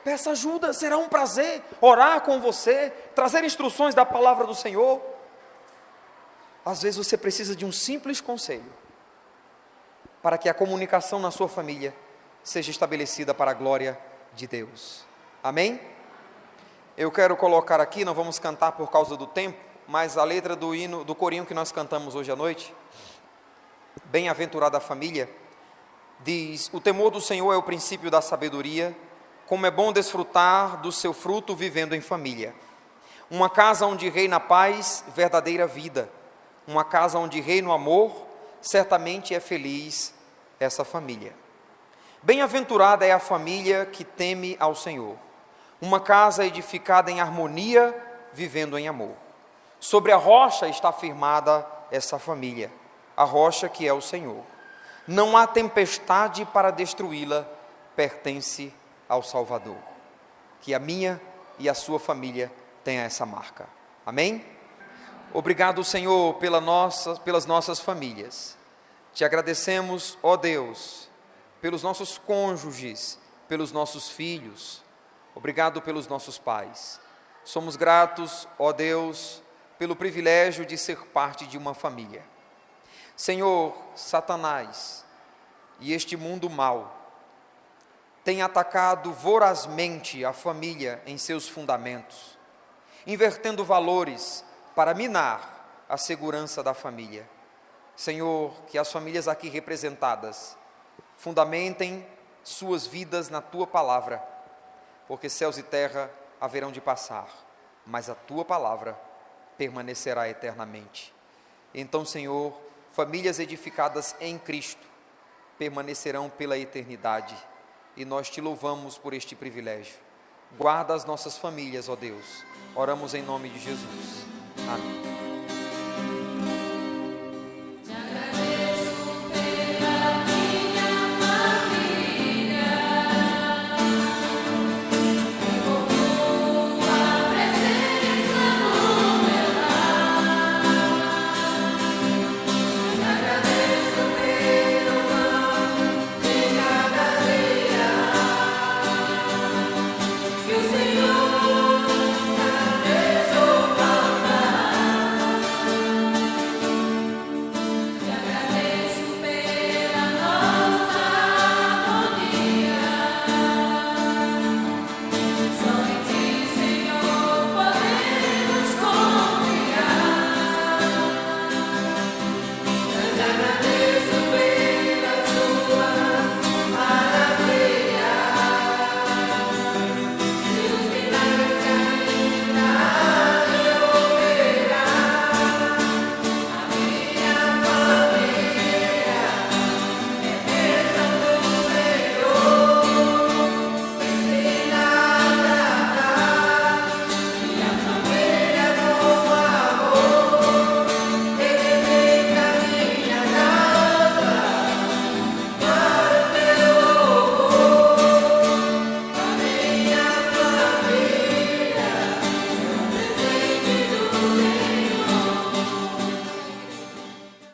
Speaker 1: Peça ajuda, será um prazer orar com você, trazer instruções da palavra do Senhor. Às vezes você precisa de um simples conselho, para que a comunicação na sua família seja estabelecida para a glória de Deus. Amém? Eu quero colocar aqui, não vamos cantar por causa do tempo, mas a letra do hino, do corinho que nós cantamos hoje à noite, Bem-aventurada a família, diz: o temor do Senhor é o princípio da sabedoria, como é bom desfrutar do seu fruto vivendo em família. Uma casa onde reina a paz, verdadeira vida. Uma casa onde reina o amor, certamente é feliz essa família. Bem-aventurada é a família que teme ao Senhor. Uma casa edificada em harmonia, vivendo em amor. Sobre a rocha está firmada essa família, a rocha que é o Senhor. Não há tempestade para destruí-la, pertence ao Salvador. Que a minha e a sua família tenha essa marca. Amém? Obrigado, Senhor, pelas nossas famílias. Te agradecemos, ó Deus, pelos nossos cônjuges, pelos nossos filhos. Obrigado pelos nossos pais. Somos gratos, ó Deus, pelo privilégio de ser parte de uma família. Senhor, Satanás e este mundo mau tem atacado vorazmente a família em seus fundamentos, invertendo valores para minar a segurança da família. Senhor, que as famílias aqui representadas fundamentem suas vidas na Tua palavra, porque céus e terra haverão de passar, mas a Tua palavra permanecerá eternamente. Então, Senhor, famílias edificadas em Cristo permanecerão pela eternidade, e nós Te louvamos por este privilégio. Guarda as nossas famílias, ó Deus. Oramos em nome de Jesus. Amém.
Speaker 2: Aleluia.